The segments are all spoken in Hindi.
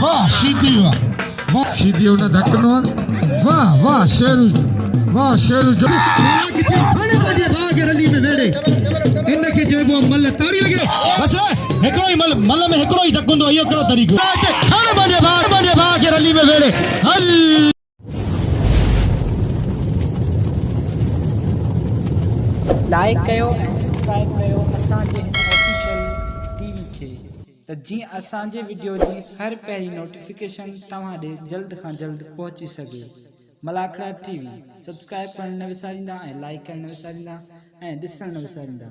वाह शीदी वाह शीदी उन्हें धक्कनो वाह शेरू जो किथे खाने वाली भाग रली में वेड़े इनके जेबो मल ताड़ी लगे बस हिकड़ो ही मल में हिकड़ो ही धक्कुंदो इहो करो तरीक़ो खाने वाली भाग रली में वेड़े हल लाइक कयो ऐं सब्सक्राइब कयो असांजे हिन ऑफिशियल टीवी खे त जीअं असांजे वीडियो जी हर पहिरीं नोटिफिकेशन तव्हां ॾे जल्द खां जल्द पहुची सघे। मलाखड़ा टीवी सब्सक्राइब करण न विसारींदा ऐं लाइक करण न विसारींदा ऐं ॾिसण न विसारींदा।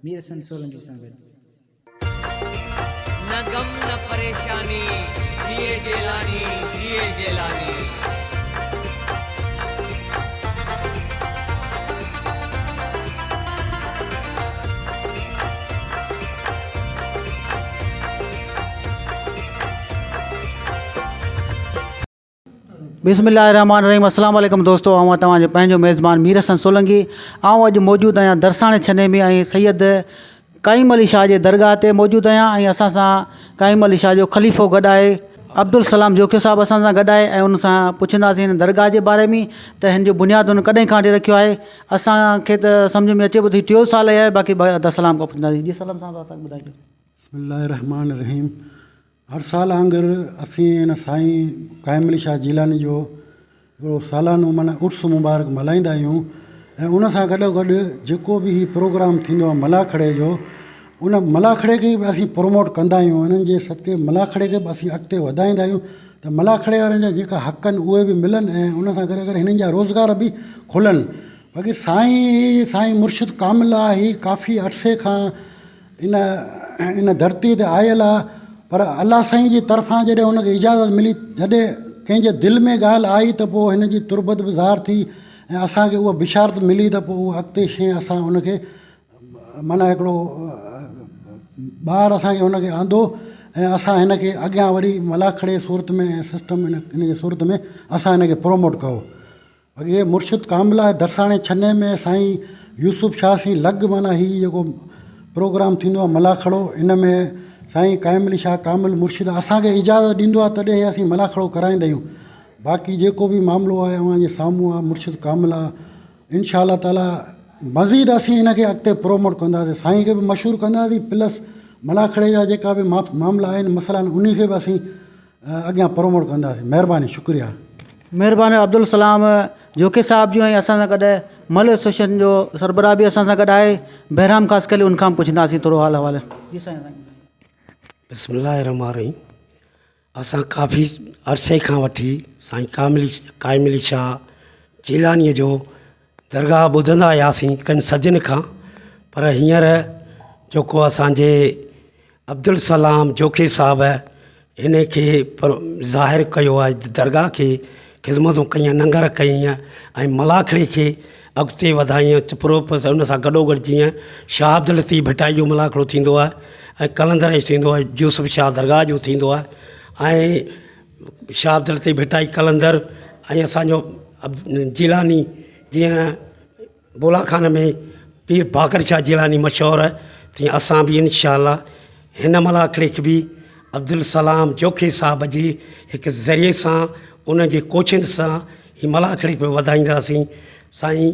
मीर हसन सोलंकी सां गॾु। न गम न परेशानी जिए जेलानी बिस्मिल्लाहिर्रहमानिर्रहीम। अस्सलाम वालेकुम दोस्तों, आऊं तव्हांजो पंहिंजो मेज़बान मीर हसन सोलंकी। आऊं अॼु मौजूदु आहियां दरसाणे छने में ऐं सैयद काइम अली शाह जे दरगाह ते मौजूदु आहियां ऐं असां सां काइम अली शाह जो ख़लीफ़ो गॾु आहे अब्दुल सलाम जोखियो साहिबु असां सां गॾु आहे ऐं उन सां पुछंदासीं हिन दरगाह जे बारे में त हिन जो बुनियादु हुन कॾहिं खां वठी रखियो आहे। असांखे त सम्झ में अचे थी 3 साल आहे, बाक़ी सलाम खां पुछंदासीं। जी सलाम साहिबु असांखे ॿुधाइजो। बिस्मिल्लाहिर्रहमानिर्रहीम। हर साल वांगुरु असीं हिन साईं काइम अली शाह जीलानी जो हिकिड़ो सालानो माना उर्स मुबारक मल्हाईंदा आहियूं ऐं उन सां गॾोगॾु जेको बि हीउ प्रोग्राम थींदो आहे मलाखड़े जो, उन मलाखड़े खे बि असीं प्रमोट कंदा आहियूं। हिननि जे सदके मलाखड़े खे बि असीं अॻिते वधाईंदा आहियूं त मलाखड़े वारनि जा जेका हक़ आहिनि उहे बि मिलनि ऐं उन सां गॾु हिननि जा रोज़गार बि खुलनि। बाक़ी साईं मुर्शिद कामिल आहे, ही काफ़ी अरसे खां इन धरती ते आयल आहे, पर अलाह साईं जी तरफ़ां जॾहिं हुनखे इजाज़त मिली, जॾहिं कंहिंजे दिलि में ॻाल्हि आई त पोइ हिन जी तुरबत बि ज़ाहिर थी ऐं असांखे उहा बिशारत मिली त पोइ उहा अॻिते शइ असां हुनखे माना हिकिड़ो ॿार असांखे हुनखे आंदो ऐं असां हिनखे अॻियां वरी मलाखड़े सूरत में ऐं सिस्टम हिन जे सूरत में असां हिनखे प्रोमोट कयो। बाक़ी इहे मुर्शिद कामिल आहे दरसाणे छने में साईं यूसुफ शाह सी लॻ माना हीउ जेको प्रोग्राम थींदो आहे मलाखड़ो, इन में साईं काइम अली शाह कामिल मुर्शिद असांखे इजाज़त ॾींदो आहे तॾहिं असीं मलाखड़ो कराईंदा आहियूं। बाक़ी जेको बि मामिलो आहे उन जे साम्हूं आहे, मुर्शिद कामिल आहे। इंशा अल्लाह ताला मज़ीद असीं हिनखे अॻिते प्रोमोट कंदासीं, साईं खे बि मशहूरु कंदासीं, प्लस मलाखड़े जा जेका बि मामला आहिनि मसइला आहिनि उन खे बि असीं अॻियां प्रोमोट कंदासीं। महिरबानी, शुक्रिया। महिरबानी। अब्दुल सलाम जोखे साहिब जो ऐं असां सां गॾु मल एसोसिएशन जो सरबराह बि असां सां गॾु आहे। बहराम ख़ासि करे उनखां पुछंदासीं थोरो हाल अहिवाल। जी साईं। बिस्मिल्लाहिर्रहमानिर्रहीम। असां काफ़ी अरसे खां वठी साईं काइम अली शाह जीलानीअ जो दरगाह ॿुधंदा आयासीं कनि सजन खां, पर हींअर जेको असांजे अब्दुल सलाम जोखे साहिब हिन खे ज़ाहिर कयो आहे, दरगाह खे ख़िदमतूं कयूं, लंगर कई ऐं मलाखड़े खे अॻिते वधाईं हुन सां गॾोगॾु जीअं शाह अब्दुल लतीफ़ भटाई जो मलाखड़ो थींदो आहे ऐं कलंदर जो थींदो आहे, यूसुफ शाह दरगाह जो थींदो आहे ऐं शाह अब्दुल लतीफ़ भटाई कलंदर ऐं असांजो जीलानी जीअं बोलाखान में पीर बाकर शाह जीलानी मशहूरु आहे, तीअं असां बि इंशा अल्लाह हिन मलाखड़े खे बि अब्दुल सलाम जोखे साहिब जे हिकु ज़रिए सां उन जे कोशिश सां ही मलाखड़े खे वधाईंदासीं। साईं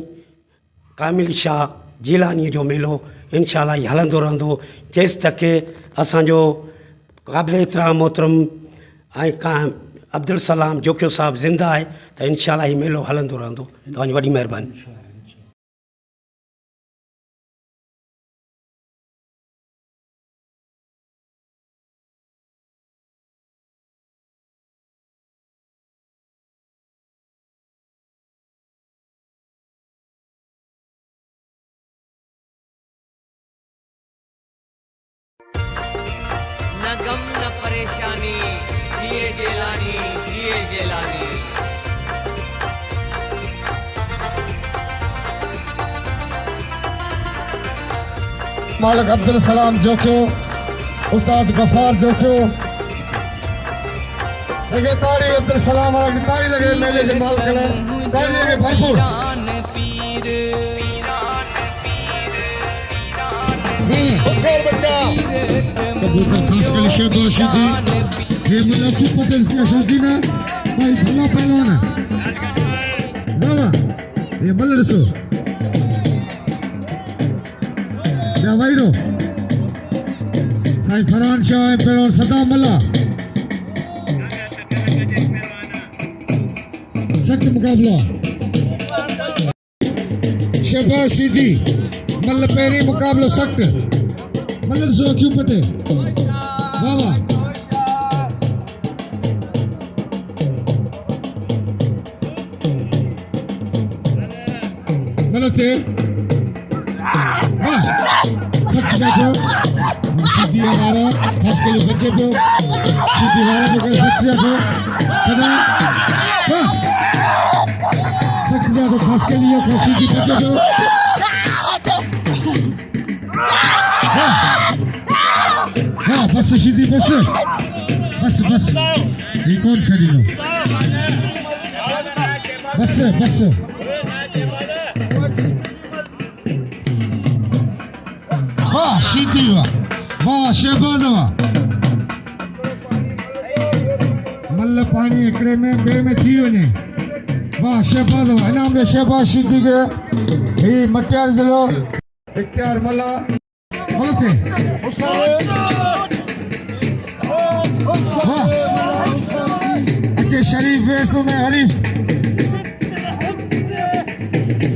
काइम अली शाह जीलानीअ जो मेलो इंशा अल्लाह ही हलंदो रहंदो जेसि तक असांजो क़ाबिल एतिराम मोहतरम ऐं अब्दुल सलाम जोखियो साहिबु ज़िंदा आहे त इंशा अल्लाह ही मेलो हलंदो रहंदो। तव्हांजी वॾी महिरबानी। न गम न परेशानी जिए जेलानी मालिक अब्दुल सलाम जोखियो, उस्ताद गफार जोखियो, लगे ताड़ी अब्दुल सलाम वाला ताड़ी लगे मेले से मालिक ने ताड़ी लगे भरपूर। खैर बच्चा कबूतर खास कर शहबाज शीदी ये मतलब की पोटेंशियल शादी ना भाई भला पहलवान है बाबा ये मल्ल रसो या वाइडो साईं फरहान शाह पहलवान सदाम मल्ला सख्त मुकाबला शहबाज शीदी मल्ल पहली मुकाबला सख्त मल्ल रसो क्यों पटे बाबा गलत है वाह सख्त बैठो शीदी हमारा खास के लिए बच्चे को शीदी हमारा को सख्त बैठो सदा वाह सख्त बैठो खास के लिए शीदी बच्चे को हाँ बस शीदी बस बस बस ये कौन खड़ी लो बस बस वाह शीदी वाह शहबाज वाह मल्ल पानी एकड़े में बे में थी वने वाह शहबाज वाह इनाम दे शहबाज शीदी के ही मटियार जिलो इख्तियार मल्ला मलसे वाह अच्छे शरीफ वेसु में हरीफ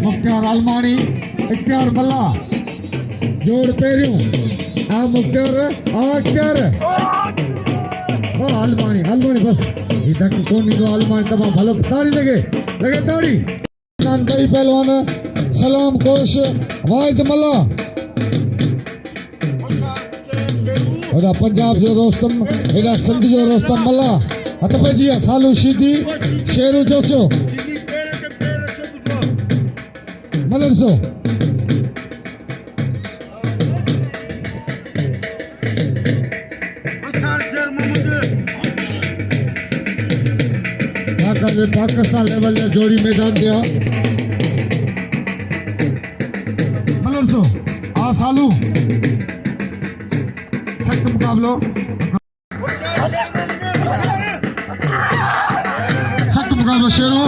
मुख्तियार अलमानी इख्तियार मल्ला जोड़ पेरियो आ मुख्तियार अलमानी अलमानी बस इधर कौन नहीं अलमानी तमाम भलो ताड़ी लगे ताड़ी कई पहलवान सलाम कोश वाहिद मल्ला इधर पंजाब जो रोस्तम इधर सिंध जो रोस्तम मल्ला हथ पे जी सालू शीदी शेरू चोचो मलरसो पाकिस्तान लेवल में जोड़ी मैदान दिया मलरसो आ सालू सख्त मुकाबलो सख्त मुकाबला शेरू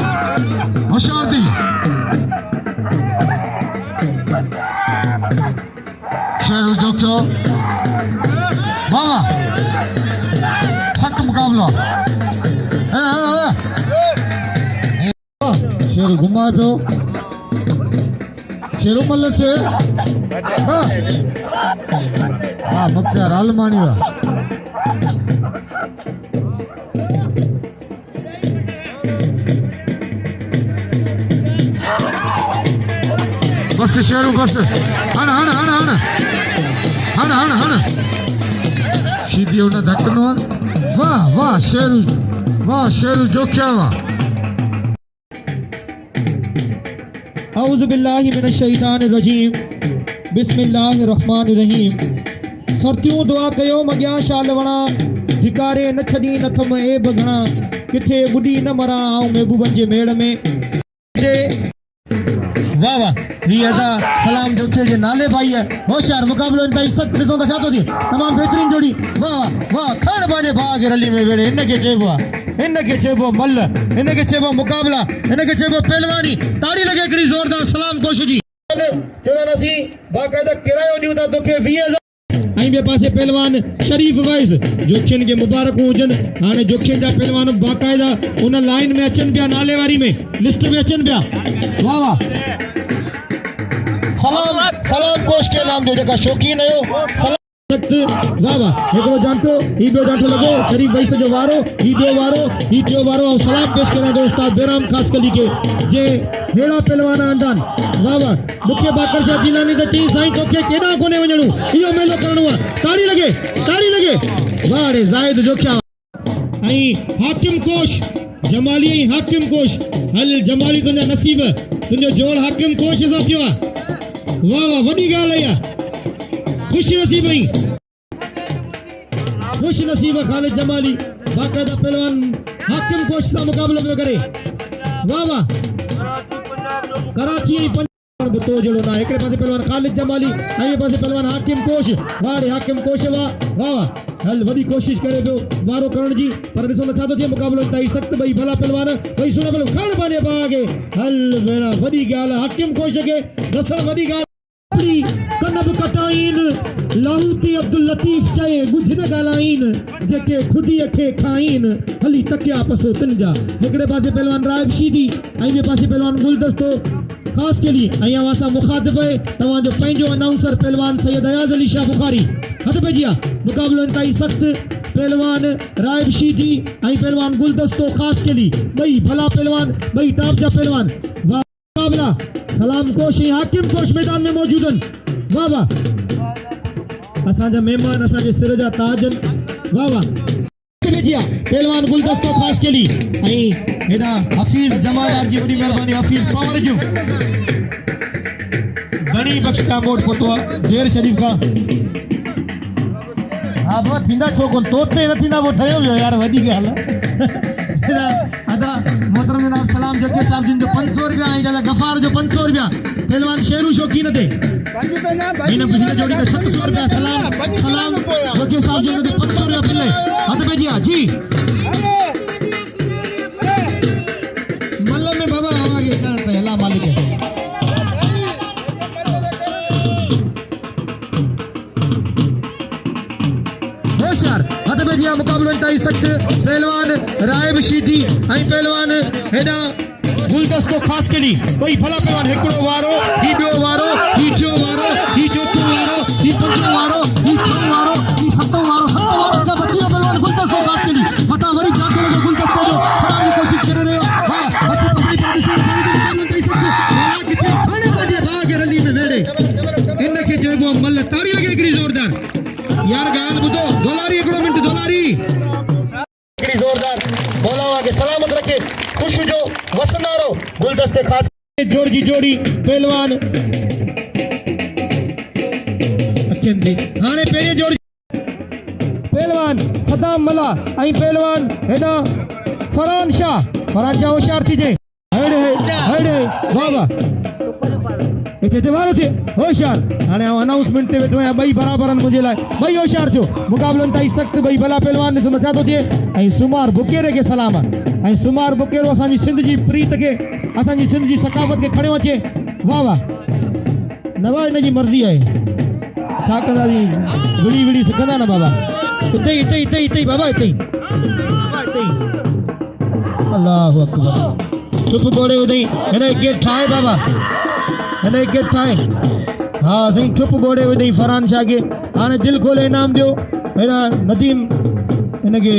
होशियार दी शेरू जोक्यो बाबा सख्त मुकाबला शेरू घुमा दो शेरू मल्ल थे हाँ मुख्तियार अलमानी हुआ बस शेरू बस हण हण हण हण हण हण हण शीदी उन धकनो वाह वाह शेरू जोख्या वाह औज़ु बिल्लाहि मिनश शैतानिर रजीम बिस्मिल्लाहिर रहमानिर रहीम सरतियूं दुआ कयो मगिया शाल वणा धिकारे न छदी न थम ए बगणा किथे बुडी न मरा आऊं महबूबन जे मेड़ में वाह वाह ही अदा सलाम जोखे जे नाले भाई है होशियार मुकाबलो इन इज्जत ॾिसो त छा थो थिए तमाम बेहतरीन जोड़ी वाह वाह खण पंहिंजे भाउ खे रली में वेड़े इनके चइबो मल्ल इनके चइबो मुकाबला इनके चइबो पहलवानी ताड़ी लगे हिकिड़ी ज़ोरदार सलाम कोशिश जी चवंदासीं बाक़ाइदा किरायो ॾियूं था तोखे 20,000 ऐं ॿिए पासे पहलवान शरीफ वैस जोखियुनि खे मुबारकूं हुजनि हाणे जोखियुनि जा पहलवान बाक़ाइदा उन लाइन में अचनि पिया नाले वारी में लिस्ट में अचनि पिया वाह वाह सलाम कोश के नाम जो जेका शौकीन आहियो वाह वाह हिकिड़ो जानतो ही ॿियो जानतो लॻो शरीफ वैस जो वारो ही ॿियो वारो ही टियों वारो ऐं सलाम पेश करां थो उस्ताद बेराम ख़ासि कली के जे हेड़ा पहलवान आंदा वाह वाह मूंखे बाकर शाह जिलानी त चई साईं तोखे केॾां कोन्हे वञणो इहो मेलो करणो आहे ताड़ी लगे वाह रे ज़ाहिद जोख्या ऐं हाकिम कोश जमाली ऐं हाकिम कोश हल जमाली तुंहिंजा नसीब तुंहिंजो जोड़ हाकिम कोश सां थियो आहे वाह वाह वॾी ॻाल्हि आहे खुश नसीब खालिद जमाली बाकायदा पहलवान हाकिम कोश सां मुकाबलो पियो करे वाह वाह कराची बि तो जहिड़ो न आहे। हिकिड़े पासे पहलवान ख़ालिद जमाली ऐं ॿिए पासे पहलवान हाकिम कोश। वाड़े हाकिम कोश वाह वाह हल वॾी कोशिश करे पियो वारो करण जी, पर ॾिसो न छा थो थिए। मुक़ाबिलो इंतहाई सख़्तु, ॿई भला पहलवान, ॿई सुहिणा पहलवान, खण पंहिंजे भाउ खे। हल भेण वॾी ॻाल्हि आहे, हाकिम कोश खे ॾसण वॾी ॻाल्हि। कन बि कटाइन लाहूती अब्दुल लतीफ़ चए गुझ न ॻाल्हाइन जेके ख़ुदीअ खे खाइन हली तकिया पसो तिन जा। हिकिड़े पासे पहलवान राइब शीदी ऐं ॿिए पासे पहलवान गुलदस्तो ख़ासि के लिए ऐं असां मुखातिब तव्हांजो पंहिंजो अनाउंसर पहलवान सैयद अयाज़ अली शाह बुखारी। हथ पइजी आहे, मुक़ाबिलो इंतहाई सख़्तु। पहलवान राइब शीदी ऐं पहलवान गुलदस्तो ख़ासि के लिए, ॿई भला पहलवान, ॿई टॉप जा पहलवान। मुक़ाबिला सलाम कोश ऐं हाकिम कोश मैदान में मौजूद आहिनि। वाह वाह असांजा महिमान, असांजे सिर जा ताज आहिनि। वाह वाह पहलवान गुलदस्तो ख़ासि के लिए ऐं हेॾा हफ़ीज़ जमादार जी वॾी महिरबानी, हफ़ीज़ पावर जूं घणी बख़्श खां मोट पहुतो आहे देर शरीफ़ खां। हा बाबा थींदा छो कोन, तोते न थींदा पोइ ठहियो वियो यार, वॾी ॻाल्हि आहे। अदा मोहतरम जनाब सलाम जकीर साहब जिन जो 500 रुपया ऐं जला गफ़ार जो 500 रुपया। पहलवान शेरू शौकीन ते इन पिछले जोड़ी में 700 रुपया। सलाम सलाम जकीर साहब जो 500 रुपया मिले। हथ पे जिया जी मल्ल में बाबा आवागे क्या है अल्लाह मालिक है। होशियार हथ पे जिया मुकाबलो इंतहाई सख्त। पहलवान राइब शीदी ऐं पहलवान हेॾा गुलदस्तो ख़ासि के लिए, ॿई भला पहलवान, हिकिड़ो वारो ही ॿियो वारो ही टियों वारो ही चौथों वारो ही पंजों वारो ही छहों वारो ही सतों वारो। सतों वारो का बची पहलवान गुलदस्तो ख़ासि के लिए मथा वरी जान लगे गुलदस्तो जो खराब की कोशिश करे रहे हो। वाह बची पसाई पर ॾिसो सारे जो मुकाबलो इंतहाई सख्त। मारा किथे खणे पंहिंजे भाउ खे रली में वेड़े इन खे चइबो मल्ल। ताड़ी लगे हिकिड़ी ज़ोरदार यार ॻाल्हि ॿुधो। दोलारी हिकिड़ो मिंट दोलारी हिकिड़ी ज़ोरदार बोलावा के सलामत रखे खुश जो वसंदारो गुलदस्ते ख़ासि जोड़ जी जोड़ी। पहलवान हाणे पहिरें जोड़ी पहलवान सदाम मला ऐं पहलवान हेॾा फरहान शाह होशियार थी जे हेड़े हेड़े वाह वाह हिते वारो थिए होशियार। हाणे अनाउंसमेंट ते वेठो आहियां, ॿई बराबरि आहिनि मुंहिंजे लाइ, ॿई होशियार थियो। मुक़ाबिलो इंतहाई सख़्तु, ॿई भला पहलवान। ॾिसो छा थो थिए। ऐं सुमार बुकेरे खे सलाम ऐं सुमार बुकेरो असांजी सिंध जी प्रीत खे, असांजी सिंध जी सकाफ़त खे खणियो अचे। वाह वाह नवा हिन जी मर्ज़ी आहे, छा कंदासीं, विड़ी विड़ी सिखंदा न बाबा। हिते हिते हिते हिते बाबा हिते ई अल्लाहु अकबर। चुप गोड़े उदई हिन गेट ठाहे बाबा, हिन गेट ठाहे। हा साईं चुप गोड़े उदई फरहान शाह खे। हाणे दिलि खोले इनाम ॾियो हेॾा नदीम हिनखे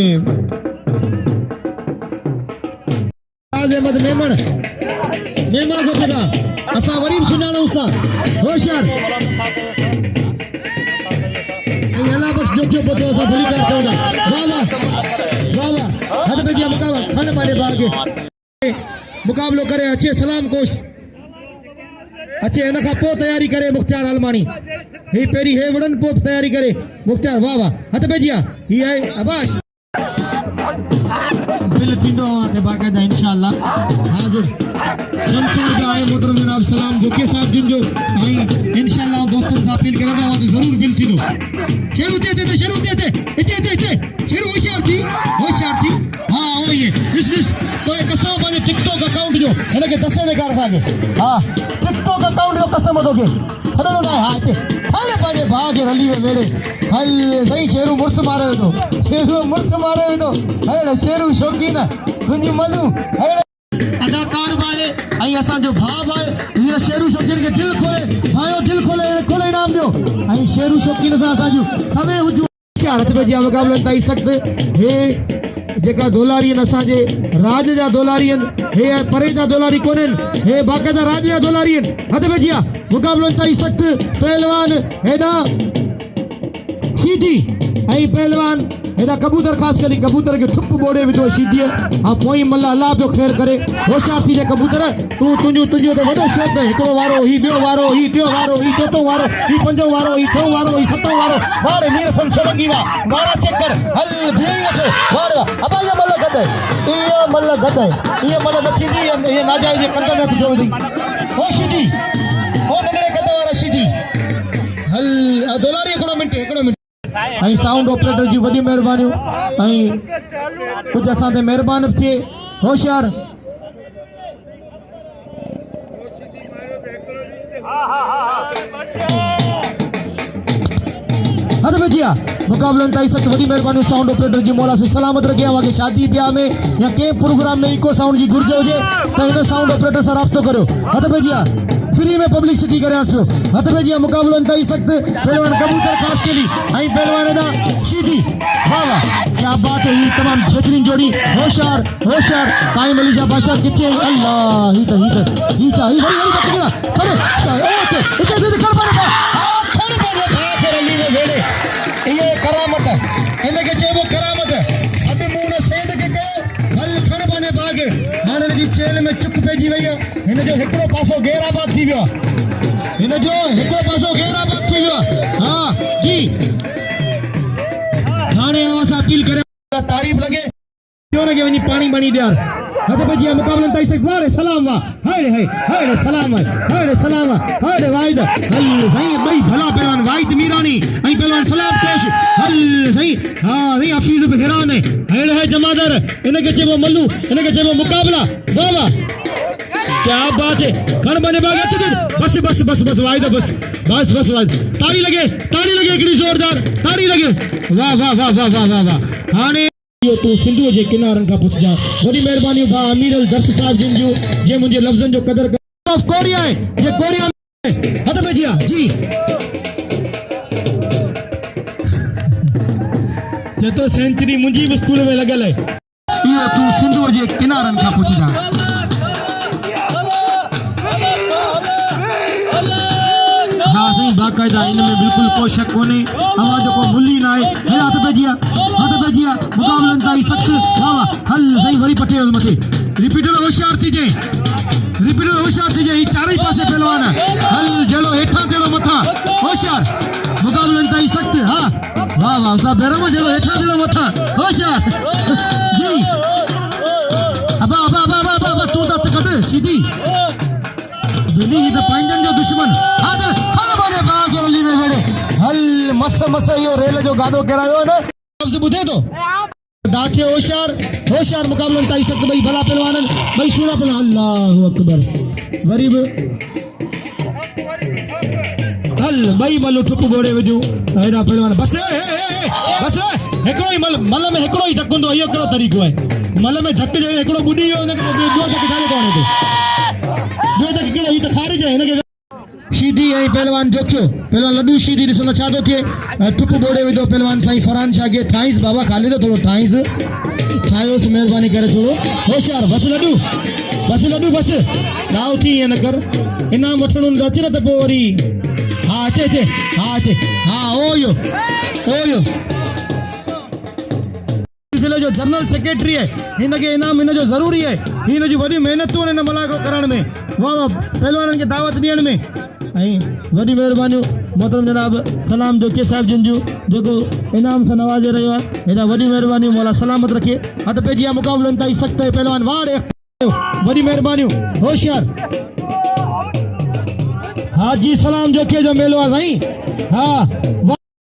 अहमद मेमण खां सघा असां वरी बि सुञाणूं था होशियार। अल्लाह बख़्श जो थियो पहुतो असां भली कर चऊं था। वाह वाह वाह वाह हथ में जिया मुकाबला खण पंहिंजे भाउ खे मुक़ाबिलो करे अचे। सलाम कोश अचे, हिन खां पोइ तयारी करे मुख़्तियार अलमानी। ही पहिरीं हे वड़नि पोइ तयारी करे मुख़्तियार। वाह वाह हथ पे जिया ही आहे अबाश दिल थींदो आहे बाक़ाइदा इंशाअल्लाह हाज़िर 500 रुपया आहे मोहतरम जनाब सलाम जोके साहब जिन जो ऐं इंशाअल्लाह दोस्तनि सां अपील करंदो आहियां त ज़रूर बिल थींदो। शेरू ते शेरू ते हिते शेरू होशियार थी हा उहो ई ॾिस तो कसम पंहिंजे टिकटॉक अकाउंट जो हिनखे दसे ॾेखार असांखे। हा टिकटॉक अकाउंट जो कसम तोखे छॾणो न आहे। हा हिते हाणे पंहिंजे भाउ खे रली में वेड़े हल साईं शेरू मुड़ुस मारे वेठो हेड़े शेरू शौक़ीन तुंहिंजी मलूं हेड़े अदाकार बि आहे ऐं असांजो भाउ बि आहे। हीअं शेरू शौक़ीन खे दिलि खोले भाइयो दिलि खोले इनाम ॾियो ऐं शेरू शौक़ीन सां असांजूं सभई हुजूं। हथ में जिया मुक़ाबिलो इंतहाई सख़्तु। हे जेका दोलारी आहिनि असांजे राज जा दोलारी आहिनि, हे परे जा दोलारी कोन्हनि, हे बाक़ाइदा राज जा दोलारी आहिनि। हथ में जिया मुक़ाबिलो इंतहाई सख़्तु। पहलवान हेॾा शीदी ऐं पहलवान हेॾा कबूतर ख़ासि करे कबूतर खे ठुप ॿोड़े विधो शीदीअ। हा पोइ मल्ला अलाह पियो ख़ैर करे होशियार थी जाए कबूतर। तुंहिंजो त वॾो शौक़ु आहे। हिकिड़ो वारो ही ॿियो वारो ही टियों वारो ही चोथों वारो ही पंजों वारो ही छहों वारो ही सतों वारो। वारे मीर सन सोलंगी वाह वारा चेक कर हल बीह नथो वार वाह अबा इहा मल्ल गद आहे इहा मल्ल न थींदी। इहा नाजाइज़ कंध में कुझु विधी हो शीदी ओ नंढड़े कद वारा शीधी हल दोलारी हिकिड़ो मिंट ऐं साउंड ऑपरेटर जी वॾी महिरबानियूं ऐं कुझु असां ते महिरबानी बि थिए होशियार हद में जिया मुकाबले ताई सख्त वॾी महिरबानी साउंड ऑपरेटर जी मौला से सलामत रखे आवां के शादी ब्याह में या कंहिं प्रोग्राम में इको साउंड जी घुर्ज हुजे त हिन साउंड ऑपरेटर सां राब्तो करियो हद में जिया फ्री में पब्लिसिटी करांस पियो हद में जिया मुकाबलो ताई सख्त पहलवान कबूतर खास के लिए आई पहलवान दा शीधी वाह वाह क्या बात है ये तमाम बेहतरीन जोड़ी होशियार कायम अली शाह बादशाह किथे अल्लाह ही वरी कितना करे ओके इके कर पारे खड़ पारे फिर अली में वेड़े ये करामत है इनके चेबो करामत है अद मुंह सेद के कयो हल खड़ पाने बाग हाणे जी चेल में चुक पेजी वई है इन जो हिकड़ो पासो गैराबाद थी वियो इन जो हिकड़ो पासो गैराबाद थी वियो हां जी हाणे असां अपील करे तारीफ लगे क्यों न के वनी पानी बनी दियार हद बजिया मुकाबले ताई से वारे सलाम वा हाय सलाम हाय वाहिद हल सही भाई भला पहलवान वाहिद मीरानी आई पहलवान सलाम पेश हल सही हां सही हफीज बहरान है जमादार इनके चेबो मल्लू इनके चेबो मुकाबला वाह वाह क्या बात है खड़ बने बाग बस वाहिद बस ताली लगे एकड़ी जोरदार ताली लगे वाह हाने तू सिंधु जे किनारन का पुछ जा वडी मेहरबानी भा अमीरल दर्श साहब जिन जो जे मुझे लफ्जन जो कदर कर ऑफ कोरिया है ये कोरिया में हद में जिया जी जे तो सेंचुरी मुंजी भी स्कूल में लगल है ये तू सिंधु जे किनारन का पुछ जा हाँ सही बाकायदा इनमें बिल्कुल कोई शक कोने आवाज को मुल्ली ना है हाथ पे जिया मुकाबलन ताई सख्त वाह हल सही वरी पटे मथे रिपीटर होशियार थी जे ई चारई पासे पहलवान हल जलो हेठा जलो मथा होशियार मुकाबलन ताई सख्त हां वाह साहब बेरम जलो हेठा जलो मथा होशियार जी अबा तू ता कट सीधी बिली ही तो पंजन जो दुश्मन आदर हल बने बाग रली में वेड़े हल मस यो रेल जो गाडो करायो ना सबसे बुधे तो दाखे होशियार मुकाबलन ताई सख्त भाई भला पहलवान भाई सुना पहलवान अल्लाहु अकबर वरीब हल भाई मलो ठुप बोड़े विजू हेडा पहलवान बस एकड़ो ही मल में एकड़ो ही धक्को तो यो करो तरीको है मल में धक जे एकड़ो बुडी यो ने दो धक जाले तो आने तो दो धक केड़ो ही तो खारिज है इनके शीधी ऐं पहलवान जोखियो पहलवान लड्डू शीधी ॾिसो छा थो थिए ठुप बोड़े विधो पहलवान साईं फरहान शाह खे ठाहींसि बाबा खाली तो थोरो ठाहींसि ठाहियोसि महिरबानी करे थोरो होशियार बस लड्डू गांव थी ईअं न कर इनाम वठणो न अचे न त पोइ वरी हा अचे हा ओयो जिले जो जनरल सेक्रेटरी है इनके इनाम इन जो जरूरी है इन जी वॾी महिनतूं इन मलाको करण में वाह पहलवाननि खे दावत ॾियण में ऐं वॾी महिरबानियूं मोहतरम जनाब सलाम जोकी साहिब जिन जो जेको इनाम सां नवाज़े रहियो आहे हेॾा वॾी महिरबानियूं मौला सलामत रखे हथ पेजी आहे मुकाबलनि ताईं सख़्त पहलवान वाड़ वॾी महिरबानियूं होशियार हाजी सलाम जोकी जो मेलो आहे साईं हा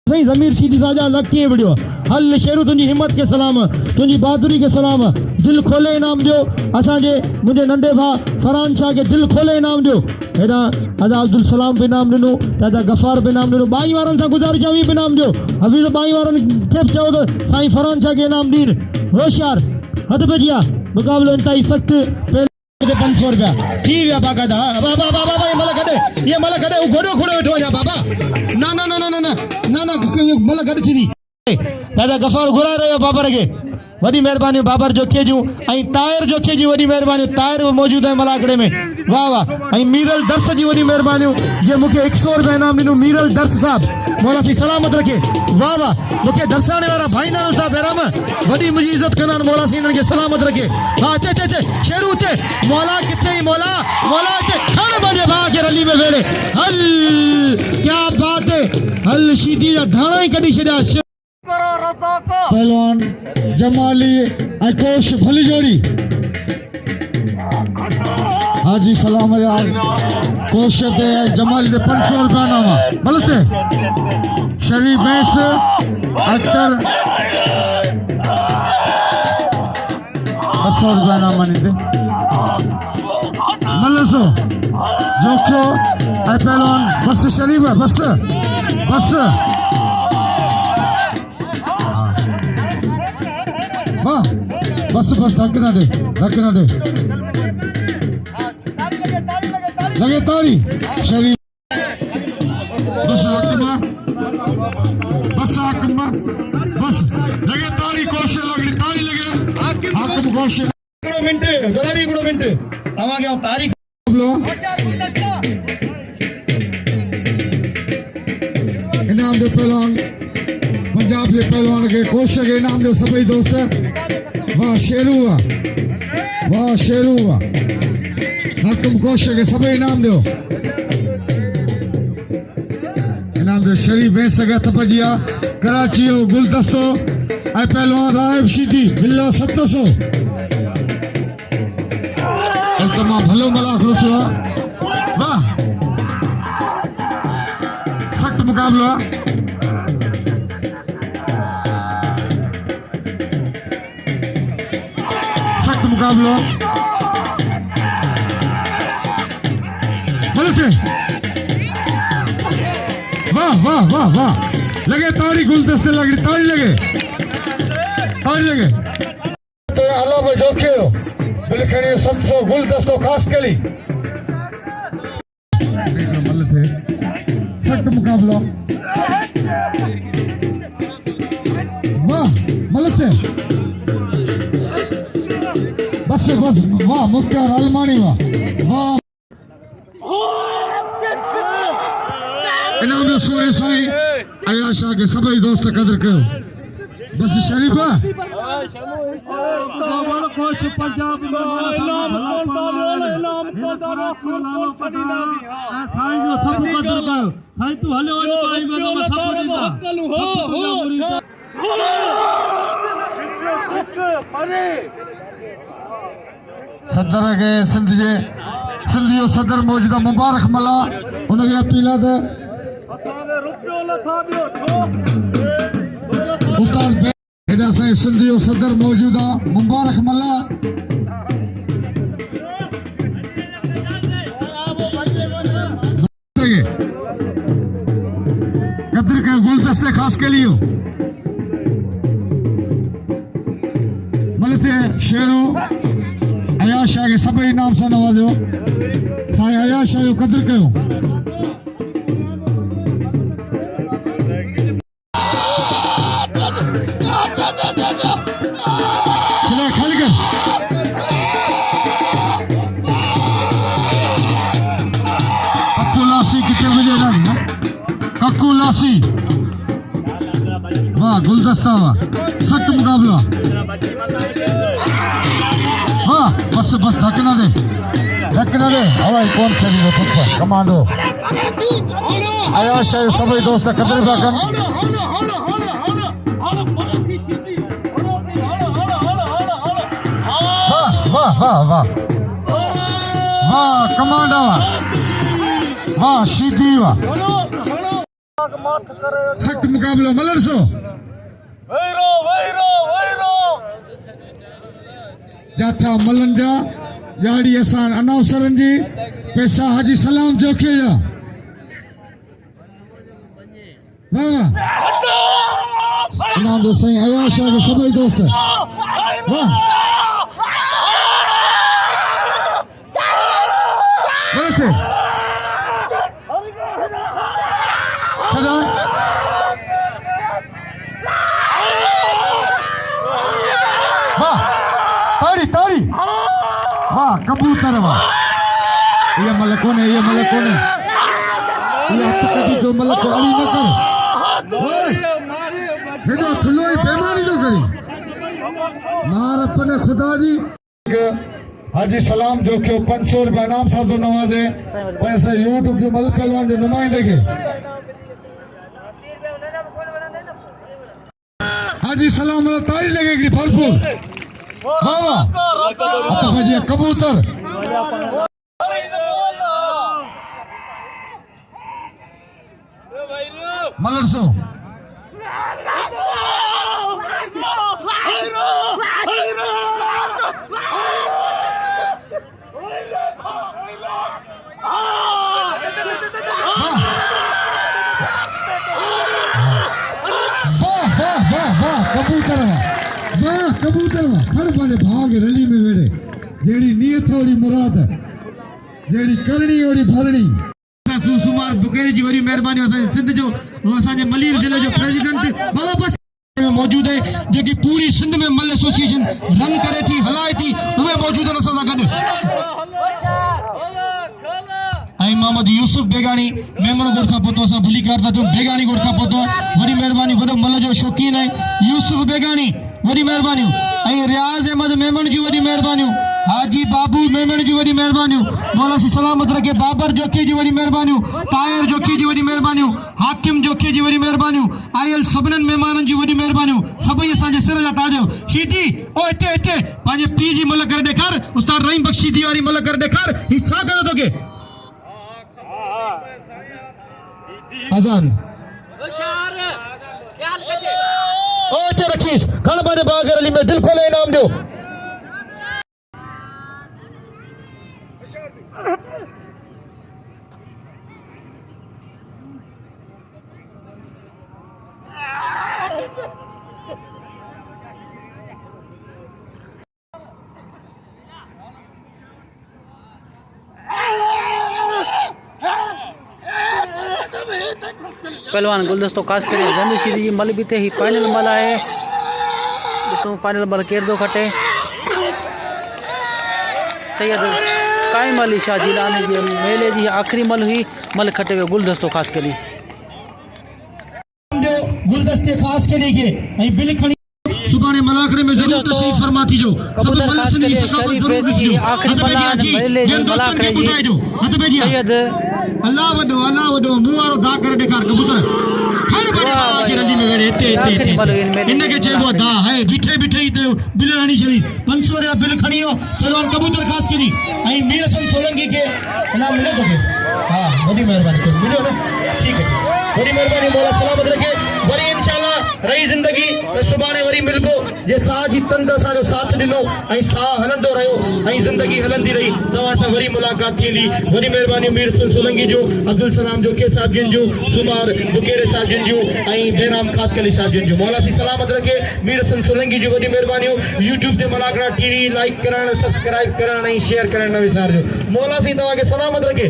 साईं ज़मीर शीदी साजा लग कीअं विड़ियो हल शेरू तुंहिंजी हिम्मत के सलाम तुंहिंजी बहादुरी के सलाम दिल खोले इनाम ॾियो असांजे मुंहिंजे नंढे भाउ फरहान शाह खे दिल खोले इनाम ॾियो हेॾा अदा अब्दुल सलाम बि इनाम ॾिनो दादा गफ़ार बि इनाम ॾिनो ॿाई वारनि सां गुज़ारिश आहे बि इनाम ॾियो हफ़ीज़ ॿाई वारनि खे बि चओ त साईं फरहान शाह खे इनाम ॾीन होशियार हद पेजी आहे मुक़ाबिलो इंतहाई सख़्तु 500 रुपया थी विया बाक़ाइदा बाबा ये मल कॾे घोड़ो खोड़ो वेठो वञा बाबा ना मल गॾु थी दादा गफ़ार घुराए रहियो बाबर खे वॾी महिरबानी बाबर जोखीअ जूं ऐं ताहिर जोखीअ जी वॾी महिरबानी ताहिर बि मौजूदु आहे मलाकड़े में वाह ऐं मीरल दर्स जी वॾी महिरबानियूं जे मूंखे 100 रुपया इनाम ॾिनो मीरल दर्स साहब मौला सी सलामत रखे वाह मूंखे दर्साणे वारा भाईंदा आहिनि साहब बेराम वॾी मुंहिंजी इज़त कंदा आहिनि मौला सी हिननि खे सलामत रखे हा अचे शेरू अचे मौला किथे ई मौला अचे खण पंहिंजे भाउ खे रली में वेड़े हल क्या बात है हल शीदी जा धाणा ई कढी छॾिया पहलवान जमाली ऐं कोश फलिजोरी हाजी सलाम यार कोशिश दे जमाल दे 500 रुपया नामा बल से शरीफ बैंस अख्तर 200 रुपया नामा नहीं मलसो जोखो ऐ पहलवान बस शरीफ है बस बस वाह बस बस धक्के ना दे लगे तारी शरीफ बस हकमा बस लगे तारी कोशिश लगी तारी लगे हाकम कोशिश मिनट आवागे आप तारीख इनाम दे पहलवान पंजाब के पहलवान के कोशिश के इनाम दे सभी दोस्त वाह शेरू हाकम कोशिश के सभी इनाम दो इनाम दो शरीफ वेस सगा थपजिया कराची गुलदस्तो ऐ पहलवान रायब शीदी बिल्ला 700 तमाम भलो मलाक रोचो वाह सख्त मुकाबला वाह लगे तारी गुलदस्ते तारी लगे तो अलावा जोखे हो बिलखणी 700 गुलदस्तो खास कली सख्त मुकाबला वाह मलक से बस वाह मुख्तार अलमानी वाह इनाम सोने साईं अयाशा के सभी दोस्त कदर कयो बस शरीफा खुश पंजाब साईं जो सब कदर कयो साईं तू हले भाई में सदर के सिंधियो सदर मौजूदा मुबारक मला उनके अपीला दे उस्ताद हेदा साईं सिंधियो सदर मौजूदा मुबारक मला कदर के गुलदस्ते खास के लिए मलसे शेरू अयाशा के सभी इनाम से नवाजो साईं अयाशा जो कदर कयो चले खाली कर कक्कू कितने बजे डाली कक्कू लासी वाह गुलदस्ता वाह सख्त मुकाबला वाह बस धकना दे हवाई कौन सा नहीं हो कमांडो आयाशा सभी दोस्त कदर बाकन वाह कमांडा वाह शीदी वाह सख्त मुकाबला मलरसो जाठा मलंजा जाड़ी असान अनाउंसरन जी पैसा हाजी सलाम जोखे जा वाह इनाम दो साईं अयाशा के सभी दोस्त वाह बोलते चला वाह तारी वाह कबूतर वाह ये मलकों ने ये कभी तो मलक अली न कर थुलो बेमानी तो करी मार अपने खुदा जी हाजी सलाम जो कि 500 रुपया नाम साहब नवाजे पैसे यूट्यूब जो मलक पहलवान के नुमाइंदे के हाजी सलाम तारी लगेगी भरपूर वाह कबूतर मलरसो कबूतर हर पासे भाग रली में वेड़े जेड़ी नीयत ओड़ी मुराद जेड़ी करणी ओड़ी भरणी सुमार बुकेरी जी वरी मेहरबानी असां सिंध जो असां मलीर जिले जो प्रेसिडेंट बाबा बस में मौजूद है जो कि पूरी सिंध में मल एसोसिएशन रन करे थी हलाए थी उहे मौजूद है असां सां गॾु आई मोहम्मद यूसुफ बेगानी मेमण गोड़ का पोतो असां भुली कर था बेगानी गोड़ का पोतो वरी मेहरबानी वडो मल जो शौकीन है यूसुफ बेगानी वरी मेहरबानी आई रियाज अहमद मेमण जी वरी मेहरबानी हाजी बाबू मेमण जी वरी मेहरबानी मौला सी सलामत रखे बाबर जोकी जी वरी मेहरबानी तायर जोकी जी वरी मेहरबानी हाकिम जोकी जी वरी मेहरबानी आयल सबनन मेहमानन जी वरी मेहरबानी सभई असां जे सिर जा ताज शीटी ओ इते इते पांजे पी जी मल कर देखार उस्ताद रहीम बख्शी दी वारी मल कर देखार ई छा कयो तोके अजान ओ इते रखीस खण बाने बागर अली में दिल खोले इनाम दो पहलवान गुलदस्तो खास करे जमीशी जी मल बीते ही फाइनल मल है ॾिसूं फाइनल मल केर थो खटे सैयद काइम अली शाह जिलानी जे मेले जी आखिरी मल हुई मल खटे वियो गुलदस्तो खास करी गुलदस्ते खास के लिए ऐं बिल खणी सुभाणे मलाखड़े में जरूर तशरीफ फरमा थी जो कबूतर खास करी शरीफ रेस जी आखिरी मलान मेले जी मलाखड़े जी सैयद अल्लाह वडो मुंह वारो दा करे ॾेखार कबूतर हर बड़े बाबा की रंडी में वेड़े इते इनके चइबो दा है बिठे बिठे ही बिल हणी छड़ी 500 रुपया बिल खणी हो पहलवान कबूतर खास करी ऐं मीर हसन सोलंकी के इनाम मिले तो हां वडी मेहरबानी मिलियो ना ठीक है वडी मेहरबानी मौला सलामत रखे वरी इंशाल्लाह रही जिंदगी तो सुभाणे वरी मिलबो जे साह जी तंद असा जो साथ दिनो ऐं साह हलंदो रहियो ऐं जिंदगी हलंदी रही तव्हां सां वरी मुलाकात थींदी वरी मेहरबानी मीर हसन सोलंकी जो अब्दुल सलाम जो के साहब जिन जो सुमार बुकेरे साहब जिन जो ऐं बेराम खास कली साहब जिन जो मौला सी सलामत रखे मीर हसन सोलंकी जो वडी मेहरबानी YouTube ते मलाकड़ा टीवी लाइक करण सब्सक्राइब करण ऐं शेयर करण न विसारजो मौला सी तव्हां खे सलामत रखे।